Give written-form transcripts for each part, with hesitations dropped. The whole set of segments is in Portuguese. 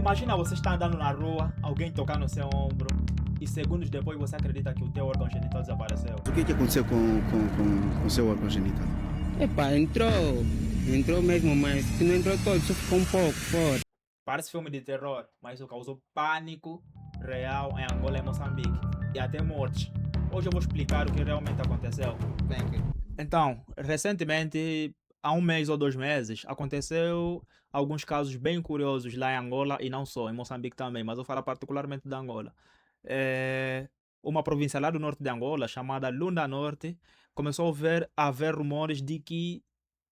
imagina você está andando na rua, alguém tocar no seu ombro e segundos depois você acredita que o teu órgão genital desapareceu. O que aconteceu com o seu órgão genital? Epá, entrou mesmo, mas se não entrou todo, só ficou um pouco fora. Parece filme de terror, mas isso causou pânico real em Angola e Moçambique e até mortes. Hoje eu vou explicar o que realmente aconteceu. Bem, ok. Então, recentemente, há um mês ou 2 meses, aconteceu alguns casos bem curiosos lá em Angola e não só, em Moçambique também, mas eu falo particularmente da Angola. É, uma província lá do norte de Angola, chamada Lunda Norte, começou a haver rumores de que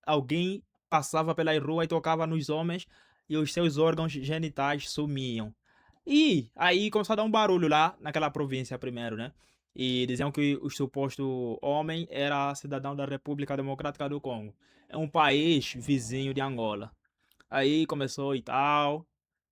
alguém passava pela rua e tocava nos homens e os seus órgãos genitais sumiam. E aí começou a dar um barulho lá naquela província primeiro, né? E diziam que o suposto homem era cidadão da República Democrática do Congo. É um país vizinho de Angola. Aí começou e tal.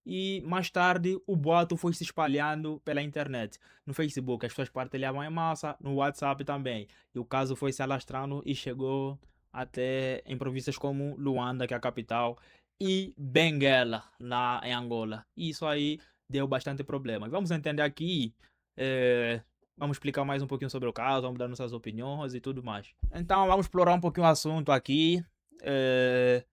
E mais tarde o boato foi se espalhando pela internet. No Facebook as pessoas partilhavam em massa, no WhatsApp também. E o caso foi se alastrando e chegou até em províncias como Luanda, que é a capital, e Benguela, lá em Angola. E isso aí deu bastante problema. Vamos entender aqui, eh, vamos explicar mais um pouquinho sobre o caso, vamos dar nossas opiniões e tudo mais. Então vamos explorar um pouquinho o assunto aqui. eh,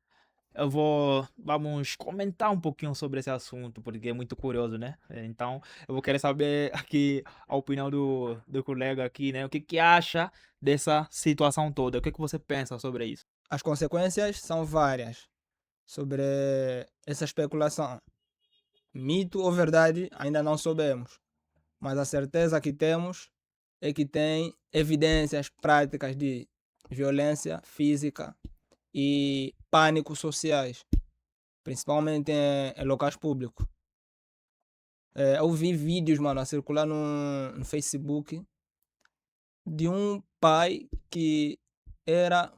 vamos comentar um pouquinho sobre esse assunto, porque é muito curioso, né? Então, eu vou querer saber aqui a opinião do colega aqui, né? O que que acha dessa situação toda? O que que você pensa sobre isso? As consequências são várias sobre essa especulação. Mito ou verdade, ainda não soubemos, mas a certeza que temos é que tem evidências práticas de violência física e pânico sociais, principalmente em locais públicos. Eu vi vídeos, mano, a circular no Facebook de um pai que era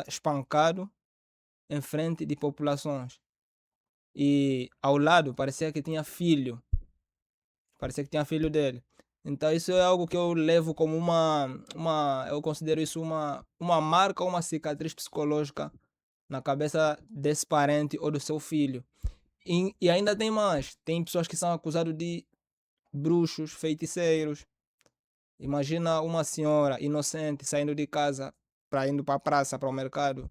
espancado em frente de populações. E ao lado parecia que tinha filho dele. Então isso é algo que eu levo como eu considero isso uma marca, uma cicatriz psicológica na cabeça desse parente ou do seu filho. E ainda tem mais, tem pessoas que são acusadas de bruxos, feiticeiros. Imagina uma senhora inocente saindo de casa para indo para a praça, para o mercado,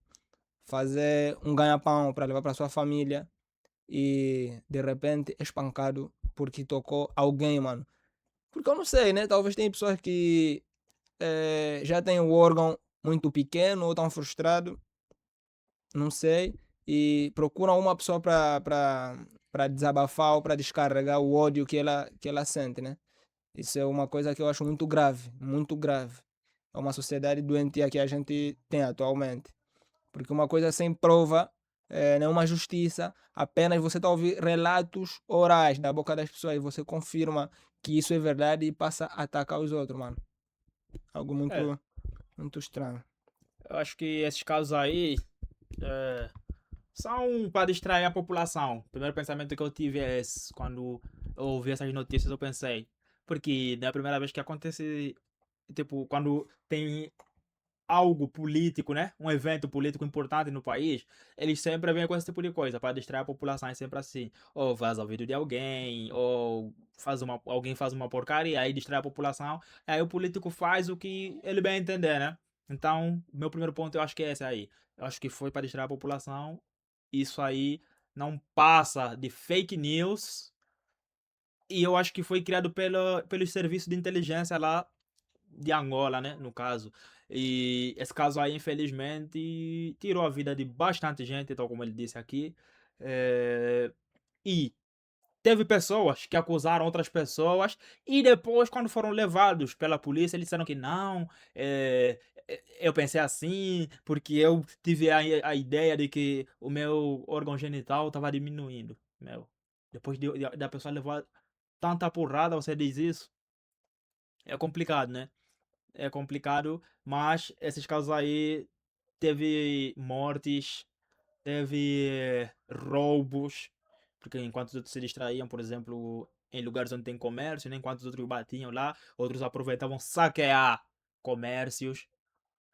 fazer um ganha-pão para levar para sua família e de repente é espancado porque tocou alguém, mano. Porque eu não sei, né? Talvez tem pessoas que já têm o órgão muito pequeno ou estão frustrados, não sei, e procuram uma pessoa para desabafar ou para descarregar o ódio que ela sente, né? Isso é uma coisa que eu acho muito grave, muito grave. É uma sociedade doentia que a gente tem atualmente. Porque uma coisa sem prova, não é uma justiça, apenas você está a ouvir relatos orais da boca das pessoas e você confirma que isso é verdade e passa a atacar os outros, mano. Algo É, muito, muito estranho. eu acho que esses casos aí é, são para distrair a população. O primeiro pensamento que eu tive é esse. Quando eu ouvi essas notícias, eu pensei. Porque não é a primeira vez que acontece, tipo, quando tem algo político, né? Um evento político importante no país, eles sempre vêm com esse tipo de coisa para distrair a população, é sempre assim. Ou vaza o vídeo de alguém, ou alguém faz uma porcaria, aí distrai a população, aí o político faz o que ele bem entender, né? Então, meu primeiro ponto eu acho que é esse aí. Eu acho que foi para distrair a população. Isso aí não passa de fake news. E eu acho que foi criado pelos serviços de inteligência lá de Angola, né, no caso. E esse caso aí, infelizmente, tirou a vida de bastante gente, tal como ele disse aqui. Eh, e teve pessoas que acusaram outras pessoas e depois, quando foram levados pela polícia, eles disseram que não, eu pensei assim, porque eu tive a ideia de que o meu órgão genital estava diminuindo. Meu, depois da pessoa levar tanta porrada, você diz isso? É complicado, né? É complicado, mas esses casos aí teve mortes, teve roubos, porque enquanto os outros se distraíam, por exemplo, em lugares onde tem comércio, né, enquanto os outros batiam lá, outros aproveitavam saquear comércios.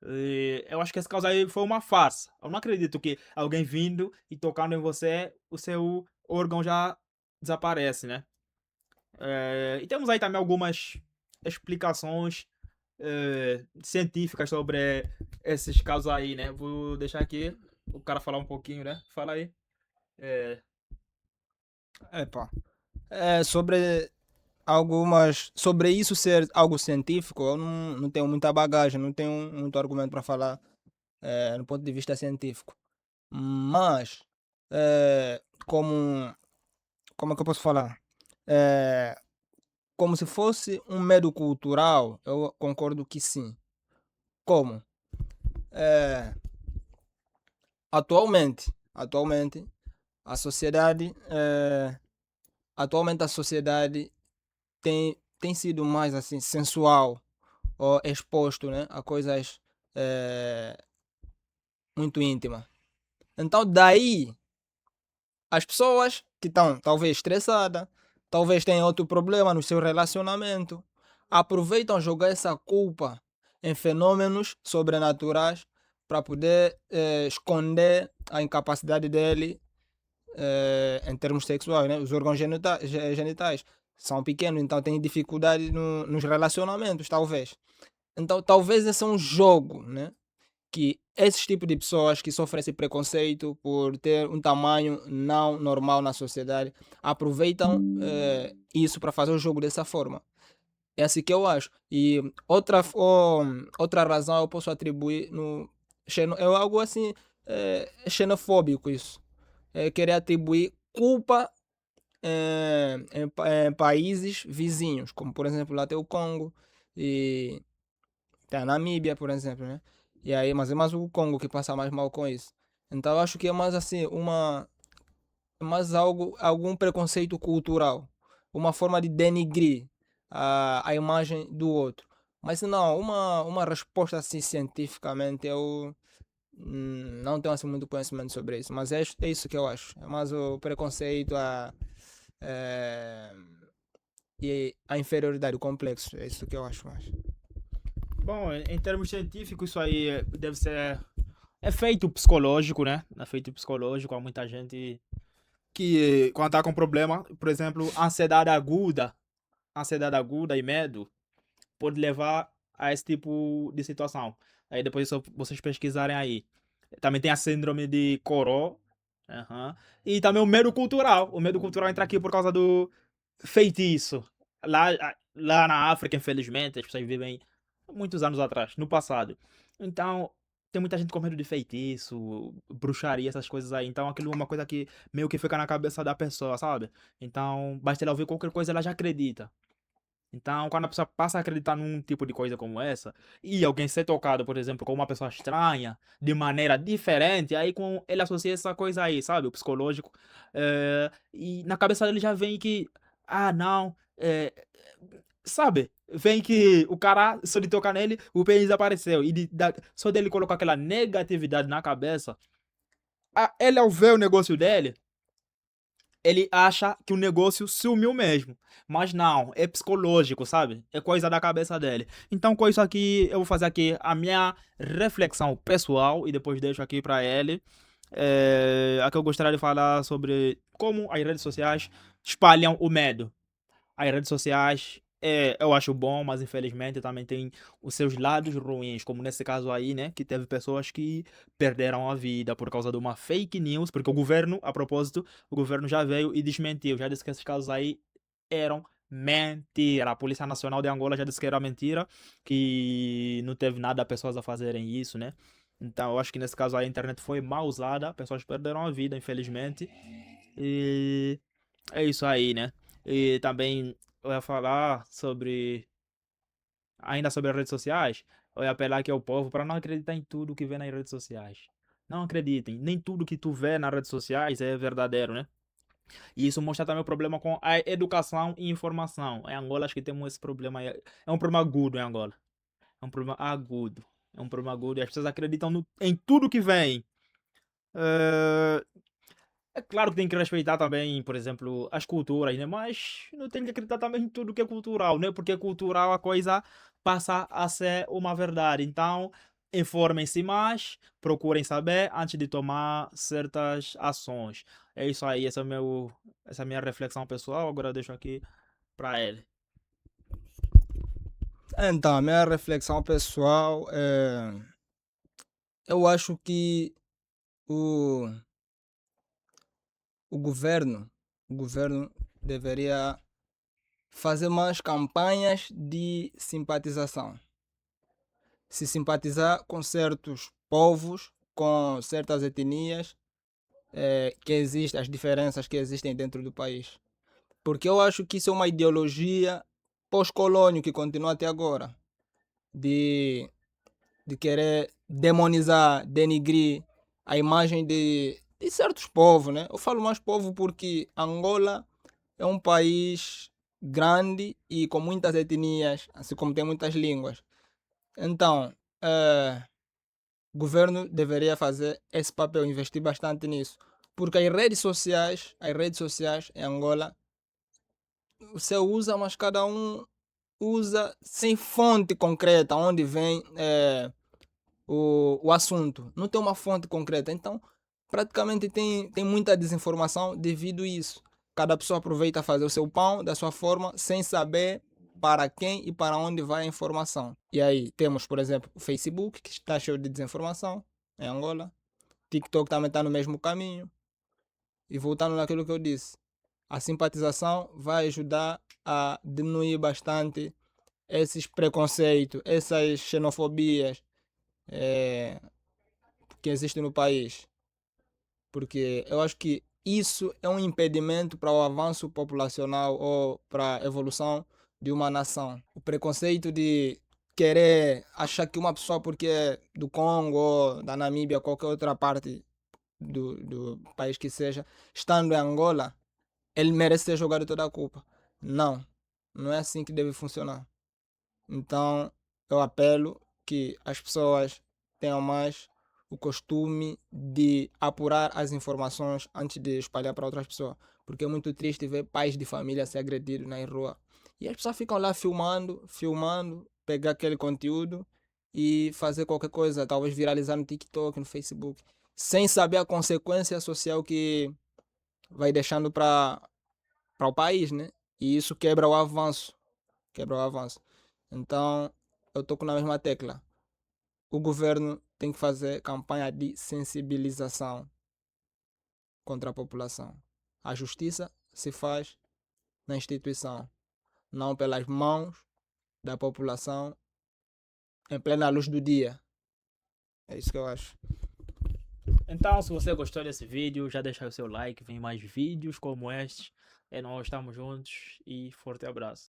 E eu acho que esse caso aí foi uma farsa. Eu não acredito que alguém vindo e tocando em você, o seu órgão já desaparece, né? E temos aí também algumas explicações científicas sobre esses casos aí, né? Vou deixar aqui o cara falar um pouquinho, né? Fala aí. É, Epa. Sobre isso ser algo científico, eu não tenho muita bagagem, não tenho muito argumento para falar no ponto de vista científico. Mas, como é que eu posso falar? Eh, Como se fosse um medo cultural, eu concordo que sim. Como? Eh, atualmente, a sociedade, atualmente a sociedade tem sido mais assim sensual ou exposto, né, a coisas eh, muito íntimas. Então daí as pessoas que estão talvez estressadas, talvez tenham outro problema no seu relacionamento, aproveitam jogar essa culpa em fenômenos sobrenaturais para poder esconder a incapacidade dele em termos sexuais, né? Os órgãos genitais são pequenos, então têm dificuldade nos relacionamentos, talvez. Então, talvez esse é um jogo, né? Que esses tipos de pessoas que sofrem esse preconceito por ter um tamanho não normal na sociedade aproveitam isso para fazer o jogo dessa forma. É assim que eu acho. E outra razão eu posso atribuir é algo assim xenofóbico isso. É querer atribuir culpa em países vizinhos, como por exemplo lá tem o Congo e tem a Namíbia, por exemplo, né? E aí, mas é mais o Congo que passa mais mal com isso. Então eu acho que é mais assim, mais algum preconceito cultural, uma forma de denigrir a imagem do outro. Mas não, uma resposta assim cientificamente eu não tenho assim muito conhecimento sobre isso, mas é isso que eu acho. É mais o preconceito, eh, e a inferioridade, o complexo. É isso que eu acho mais. bom, em termos científicos, isso aí deve ser efeito psicológico, né? Efeito psicológico. Há muita gente que, quando tá com problema, por exemplo, ansiedade aguda e medo, pode levar a esse tipo de situação. Aí depois só vocês pesquisarem aí. Também tem a síndrome de Coró. Aham. E também o medo cultural. O medo cultural entra aqui por causa do feitiço. Lá na África, infelizmente, as pessoas vivem muitos anos atrás, no passado. Então, tem muita gente com medo de feitiço, bruxaria, essas coisas aí. Então, aquilo é uma coisa que meio que fica na cabeça da pessoa, sabe? Então, basta ela ouvir qualquer coisa, ela já acredita. Então, quando a pessoa passa a acreditar num tipo de coisa como essa, e alguém ser tocado, por exemplo, com uma pessoa estranha, de maneira diferente, aí com ele associa essa coisa aí, sabe? O psicológico. E na cabeça dele já vem que, ah, não, sabe? Vem que o cara, só de tocar nele, o pênis desapareceu. E só dele colocar aquela negatividade na cabeça, ele ao ver o negócio dele, ele acha que o negócio sumiu mesmo. Mas não, é psicológico, sabe? É coisa da cabeça dele. Então, com isso aqui, eu vou fazer aqui a minha reflexão pessoal e depois deixo aqui para ele. Aqui eu gostaria de falar sobre como as redes sociais espalham o medo. As redes sociais eu acho bom, mas infelizmente também tem os seus lados ruins, como nesse caso aí, né, que teve pessoas que perderam a vida por causa de uma fake news, porque o governo, a propósito, o governo já veio e desmentiu, já disse que esses casos aí eram mentira. A Polícia Nacional de Angola já disse que era mentira, que não teve nada a pessoas a fazerem isso, né? Então eu acho que nesse caso aí a internet foi mal usada, pessoas perderam a vida, infelizmente. E é isso aí, né? E também eu ia falar sobre, ainda sobre as redes sociais, eu ia apelar aqui ao povo para não acreditar em tudo que vê nas redes sociais. Não acreditem, nem tudo que tu vê nas redes sociais é verdadeiro, né? E isso mostra também o problema com a educação e informação. Em Angola acho que temos esse problema aí. É um problema agudo em Angola. É um problema agudo. É um problema agudo e as pessoas acreditam em tudo que vem. Eh, É claro que tem que respeitar também, por exemplo, as culturas, né? Mas não tem que acreditar também em tudo que é cultural, né? Porque cultural a coisa passa a ser uma verdade. Então, informem-se mais, procurem saber antes de tomar certas ações. É isso aí, essa é a minha reflexão pessoal. Agora eu deixo aqui para ele. Então, a minha reflexão pessoal é. Eu acho que o, o governo, o governo deveria fazer mais campanhas de simpatização. Se simpatizar com certos povos, com certas etnias que existem, as diferenças que existem dentro do país. Porque eu acho que isso é uma ideologia pós-colônio que continua até agora, de, de querer demonizar, denigrir a imagem de certos povos, né? Eu falo mais povo porque Angola é um país grande e com muitas etnias, assim como tem muitas línguas. Então, o governo deveria fazer esse papel, investir bastante nisso. Porque as redes sociais em Angola, você usa, mas cada um usa sem fonte concreta, onde vem o assunto. Não tem uma fonte concreta. Então, praticamente tem muita desinformação devido a isso. Cada pessoa aproveita a fazer o seu pão da sua forma, sem saber para quem e para onde vai a informação. E aí temos, por exemplo, o Facebook, que está cheio de desinformação em Angola. TikTok também está no mesmo caminho. E voltando naquilo que eu disse, a simpatização vai ajudar a diminuir bastante esses preconceitos, essas xenofobias que existem no país. Porque eu acho que isso é um impedimento para o avanço populacional ou para a evolução de uma nação. O preconceito de querer achar que uma pessoa, porque é do Congo ou da Namíbia, qualquer outra parte do país que seja, estando em Angola, ele merece ser jogado toda a culpa. Não, não é assim que deve funcionar. Então, eu apelo que as pessoas tenham mais o costume de apurar as informações antes de espalhar para outras pessoas. Porque é muito triste ver pais de família ser agredidos na rua. E as pessoas ficam lá filmando, pegar aquele conteúdo e fazer qualquer coisa, talvez viralizar no TikTok, no Facebook, sem saber a consequência social que vai deixando para o país, né? E isso quebra o avanço. Quebra o avanço. Então, eu toco na mesma tecla. O governo tem que fazer campanha de sensibilização contra a população. A justiça se faz na instituição, não pelas mãos da população em plena luz do dia. É isso que eu acho. Então, se você gostou desse vídeo, já deixa o seu like, vem mais vídeos como este. É nós, estamos juntos e forte abraço.